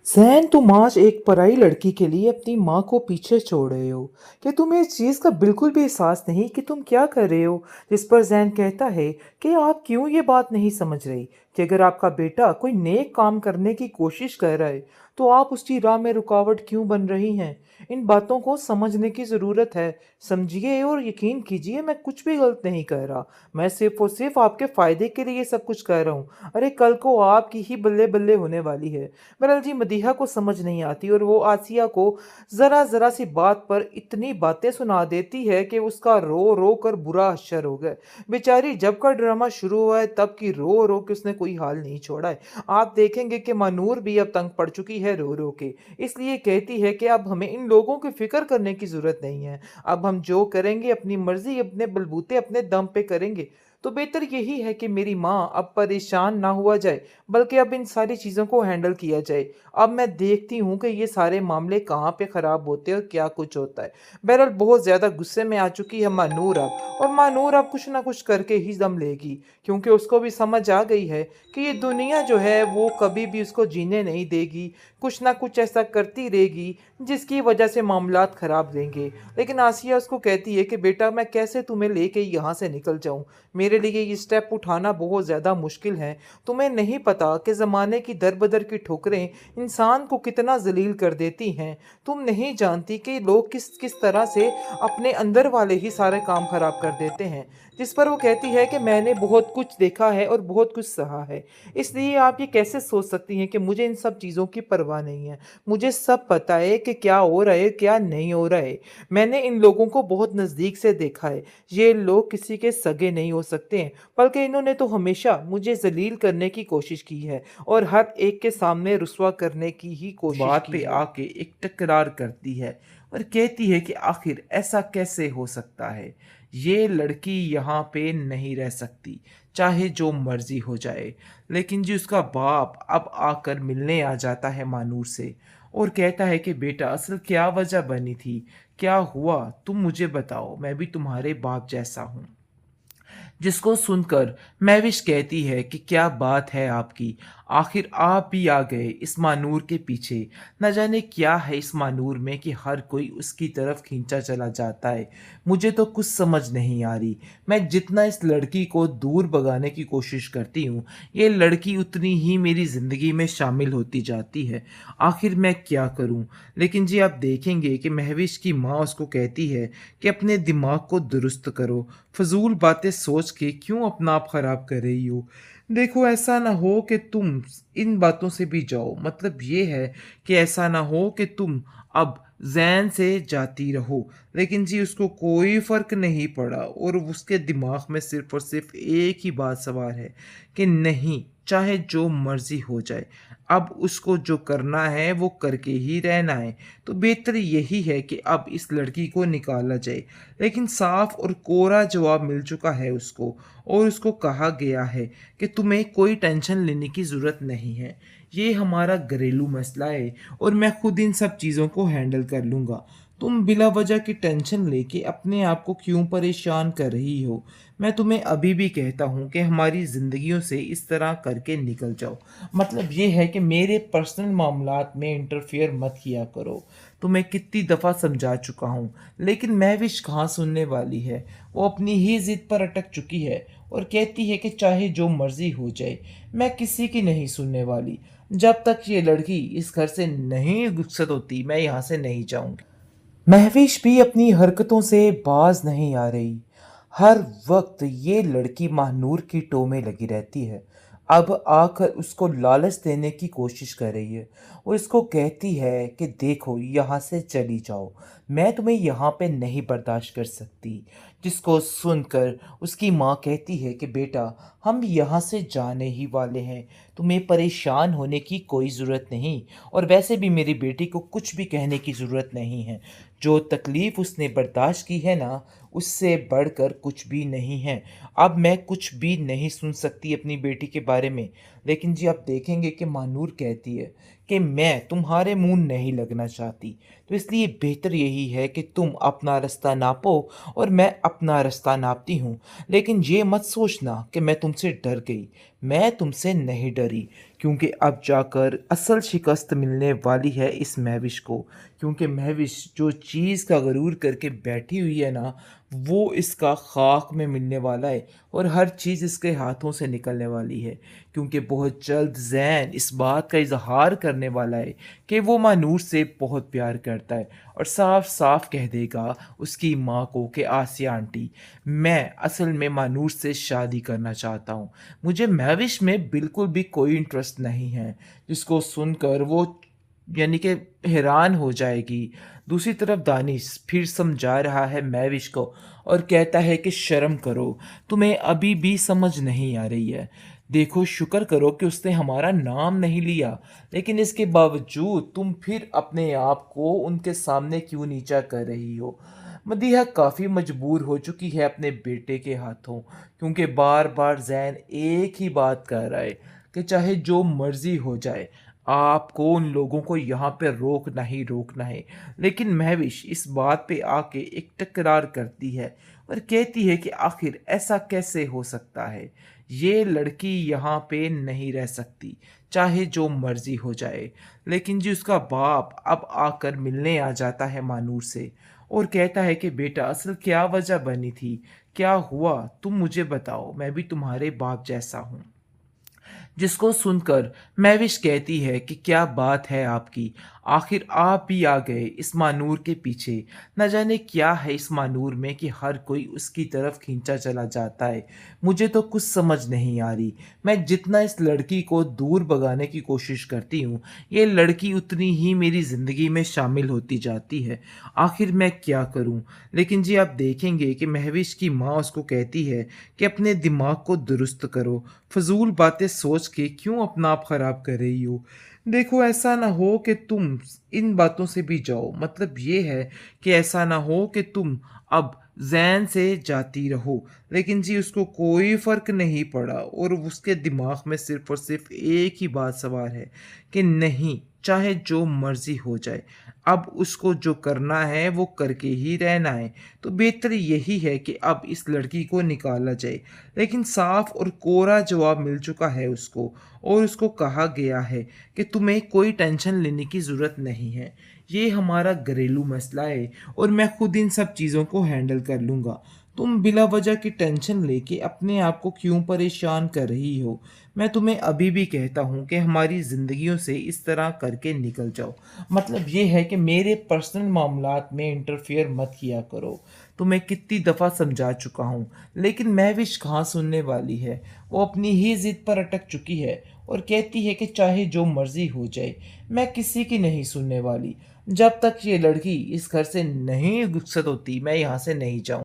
ज़ैन, तुम आज एक पराई लड़की के लिए अपनी माँ को पीछे छोड़ रहे हो। क्या तुम्हें इस चीज़ का बिल्कुल भी एहसास नहीं कि तुम क्या कर रहे हो? जिस पर ज़ैन कहता है कि आप क्यों ये बात नहीं समझ रही कि अगर आपका बेटा कोई नेक काम करने की कोशिश कर रहा है तो आप उसकी राह में रुकावट क्यों बन रही हैं? इन बातों को समझने की ज़रूरत है। समझिए और यकीन कीजिए, मैं कुछ भी गलत नहीं कर रहा। मैं सिर्फ और सिर्फ आपके फ़ायदे के लिए ये सब कुछ कर रहा हूँ। अरे कल को आपकी ही बल्ले बल्ले होने वाली है। बहरहाल जी, मदीहा को समझ नहीं आती और वो आसिया को ज़रा ज़रा सी बात पर इतनी बातें सुना देती है कि उसका रो रो कर बुरा हश्र हो गया। बेचारी जब का ड्रामा शुरू हुआ है तब की रो रो के उसने कोई हाल नहीं छोड़ा है। आप देखेंगे कि मानूर भी अब तंग पड़ चुकी है रो रो के। इसलिए कहती है कि अब हमें इन लोगों की फिक्र करने की ज़रूरत नहीं है। अब हम जो करेंगे अपनी मर्जी अपने बलबूते अपने दम पे करेंगे। तो बेहतर यही है कि मेरी माँ अब परेशान ना हुआ जाए, बल्कि अब इन सारी चीज़ों को हैंडल किया जाए। अब मैं देखती हूँ कि ये सारे मामले कहाँ पे ख़राब होते हैं और क्या कुछ होता है। बहरहाल बहुत ज़्यादा गुस्से में आ चुकी है मानूर अब, और मानूर अब कुछ ना कुछ करके ही दम लेगी, क्योंकि उसको भी समझ आ गई है कि ये दुनिया जो है वो कभी भी उसको जीने नहीं देगी। कुछ ना कुछ ऐसा करती रहेगी जिसकी वजह से मामलात ख़राब रहेंगे। लेकिन आसिया उसको कहती है कि बेटा, मैं कैसे तुम्हें लेके यहाँ से निकल जाऊँ? मेरे लिए ये स्टेप उठाना बहुत ज़्यादा मुश्किल है। तुम्हें नहीं पता कि ज़माने की दर-बदर की ठोकरें इंसान को कितना ज़लील कर देती हैं। तुम नहीं जानती कि लोग किस किस तरह से अपने अंदर वाले ही सारे काम ख़राब कर देते हैं। जिस पर वो कहती है कि मैंने बहुत कुछ देखा है और बहुत कुछ सहा है। इसलिए आप ये कैसे सोच सकती हैं कि मुझे इन सब चीज़ों की परवाह नहीं है। मुझे सब पता है कि क्या हो रहा है, क्या नहीं हो रहा है। मैंने इन लोगों को बहुत नज़दीक से देखा है। ये लोग किसी के सगे नहीं हो सकते हैं, बल्कि इन्होंने तो हमेशा मुझे ज़लील करने की कोशिश की है और हर एक के सामने रुस्वा करने की ही कोशिश बात की पे है। आके एक तकरार करती है और कहती है कि आखिर ऐसा कैसे हो सकता है। ये लड़की यहाँ पे नहीं रह सकती, चाहे जो मर्जी हो जाए। लेकिन जी उसका बाप अब आकर मिलने आ जाता है मानूर से और कहता है कि बेटा, असल क्या वजह बनी थी, क्या हुआ, तुम मुझे बताओ, मैं भी तुम्हारे बाप जैसा हूँ। जिसको सुनकर महविश कहती है कि क्या बात है आपकी, आखिर आप भी आ गए इस मानूर के पीछे। न जाने क्या है इस मानूर में कि हर कोई उसकी तरफ खींचा चला जाता है। मुझे तो कुछ समझ नहीं आ रही। मैं जितना इस लड़की को दूर भगाने की कोशिश करती हूँ, ये लड़की उतनी ही मेरी ज़िंदगी में शामिल होती जाती है। आखिर मैं क्या करूँ? लेकिन जी आप देखेंगे कि महविश की माँ उसको कहती है कि अपने दिमाग को दुरुस्त करो, फजूल बातें सोच के क्यों अपना आप खराब कर रही हो। देखो, ऐसा ना हो कि तुम इन बातों से भी जाओ, मतलब ये है कि ऐसा ना हो कि तुम अब जैन से जाती रहो। लेकिन जी उसको कोई फ़र्क नहीं पड़ा और उसके दिमाग में सिर्फ और सिर्फ एक ही बात सवार है कि नहीं, चाहे जो मर्जी हो जाए, अब उसको जो करना है वो करके ही रहना है। तो बेहतर यही है कि अब इस लड़की को निकाला जाए। लेकिन साफ और कोरा जवाब मिल चुका है उसको और उसको कहा गया है कि तुम्हें कोई टेंशन लेने की ज़रूरत नहीं है। ये हमारा घरेलू मसला है और मैं खुद इन सब चीज़ों को हैंडल कर लूँगा। तुम बिला वजह की टेंशन लेके अपने आप को क्यों परेशान कर रही हो? मैं तुम्हें अभी भी कहता हूँ कि हमारी ज़िंदगियों से इस तरह करके निकल जाओ। मतलब ये है कि मेरे पर्सनल मामलात में इंटरफेयर मत किया करो। तुम्हें कितनी दफ़ा समझा चुका हूँ, लेकिन महविश कहाँ सुनने वाली है। वो अपनी ही ज़िद पर अटक चुकी है और कहती है कि चाहे जो मर्ज़ी हो जाए, मैं किसी की नहीं सुनने वाली। जब तक ये लड़की इस घर से नहीं रुखसत होती, मैं यहाँ से नहीं जाऊँगी। महविश भी अपनी हरकतों से बाज नहीं आ रही। हर वक्त ये लड़की महानूर की टो में लगी रहती है। अब आकर उसको लालच देने की कोशिश कर रही है। वो इसको कहती है कि देखो, यहाँ से चली जाओ, मैं तुम्हें यहाँ पे नहीं बर्दाश्त कर सकती। जिसको सुनकर उसकी माँ कहती है कि बेटा, हम यहाँ से जाने ही वाले हैं, तुम्हें परेशान होने की कोई ज़रूरत नहीं, और वैसे भी मेरी बेटी को कुछ भी कहने की ज़रूरत नहीं है। जो तकलीफ़ उसने बर्दाश्त की है ना, उससे बढ़कर कुछ भी नहीं है। अब मैं कुछ भी नहीं सुन सकती अपनी बेटी के बारे में। लेकिन जी आप देखेंगे कि मानूर कहती है कि मैं तुम्हारे मुँह नहीं लगना चाहती। तो इसलिए बेहतर यही है कि तुम अपना रास्ता नापो और मैं अपना रास्ता नापती हूँ। लेकिन ये मत सोचना कि मैं तुमसे डर गई। मैं तुमसे नहीं डरी, क्योंकि अब जाकर असल शिकस्त मिलने वाली है इस महविश को। क्योंकि महविश जो चीज़ का गरूर करके बैठी हुई है ना, वो इसका खाक में मिलने वाला है और हर चीज़ इसके हाथों से निकलने वाली है। क्योंकि बहुत जल्द ज़ैन इस बात का इजहार करने वाला है कि वो मानूर से बहुत प्यार करता है और साफ साफ कह देगा उसकी माँ को कि आसिया आंटी, मैं असल में मानूर से शादी करना चाहता हूँ। मुझे महविश में बिल्कुल भी कोई इंटरेस्ट नहीं है। जिसको सुनकर वो यानी कि हैरान हो जाएगी। दूसरी तरफ दानिश फिर समझा रहा है महविश को और कहता है कि शर्म करो, तुम्हें अभी भी समझ नहीं आ रही है। देखो, शुक्र करो कि उसने हमारा नाम नहीं लिया, लेकिन इसके बावजूद तुम फिर अपने आप को उनके सामने क्यों नीचा कर रही हो। मदीहा काफ़ी मजबूर हो चुकी है अपने बेटे के हाथों, क्योंकि बार बार जैन एक ही बात कर रहा है कि चाहे जो मर्जी हो जाए, आपको उन लोगों को यहाँ पे रोकना ही रोकना है। लेकिन महविश इस बात पे आके एक तकरार करती है और कहती है कि आखिर ऐसा कैसे हो सकता है। ये लड़की यहाँ पे नहीं रह सकती, चाहे जो मर्जी हो जाए। लेकिन जी उसका बाप अब आकर मिलने आ जाता है मानूर से और कहता है कि बेटा, असल क्या वजह बनी थी, क्या हुआ, तुम मुझे बताओ, मैं भी तुम्हारे बाप जैसा हूँ। जिसको सुनकर महविश कहती है कि क्या बात है आपकी, आखिर आप भी आ गए इस मानूर के पीछे। न जाने क्या है इस मानूर में कि हर कोई उसकी तरफ खींचा चला जाता है। मुझे तो कुछ समझ नहीं आ रही। मैं जितना इस लड़की को दूर भगाने की कोशिश करती हूँ, ये लड़की उतनी ही मेरी ज़िंदगी में शामिल होती जाती है। आखिर मैं क्या करूँ। लेकिन जी आप देखेंगे कि महविश की माँ उसको कहती है कि अपने दिमाग को दुरुस्त करो, फजूल बातें सोच के क्यों अपना आप खराब कर रही हो। देखो, ऐसा ना हो कि तुम इन बातों से भी जाओ। मतलब ये है कि ऐसा ना हो कि तुम अब जैन से जाती रहो। लेकिन जी उसको कोई फ़र्क नहीं पड़ा और उसके दिमाग में सिर्फ और सिर्फ एक ही बात सवार है कि नहीं, चाहे जो मर्जी हो जाए, अब उसको जो करना है वो करके ही रहना है। तो बेहतर यही है कि अब इस लड़की को निकाला जाए। लेकिन साफ और कोरा जवाब मिल चुका है उसको और उसको कहा गया है कि तुम्हें कोई टेंशन लेने की ज़रूरत नहीं है। ये हमारा घरेलू मसला है और मैं खुद इन सब चीज़ों को हैंडल कर लूँगा। तुम बिला वजह की टेंशन लेके अपने आप को क्यों परेशान कर रही हो। मैं तुम्हें अभी भी कहता हूँ कि हमारी ज़िंदगियों से इस तरह करके निकल जाओ। मतलब ये है कि मेरे पर्सनल मामलात में इंटरफेयर मत किया करो। तो मैं कितनी दफ़ा समझा चुका हूँ, लेकिन महविश कहाँ सुनने वाली है। वो अपनी ही ज़िद पर अटक चुकी है और कहती है कि चाहे जो मर्ज़ी हो जाए, मैं किसी की नहीं सुनने वाली। जब तक ये लड़की इस घर से नहीं रुखसत होती, मैं यहाँ से नहीं जाऊँ।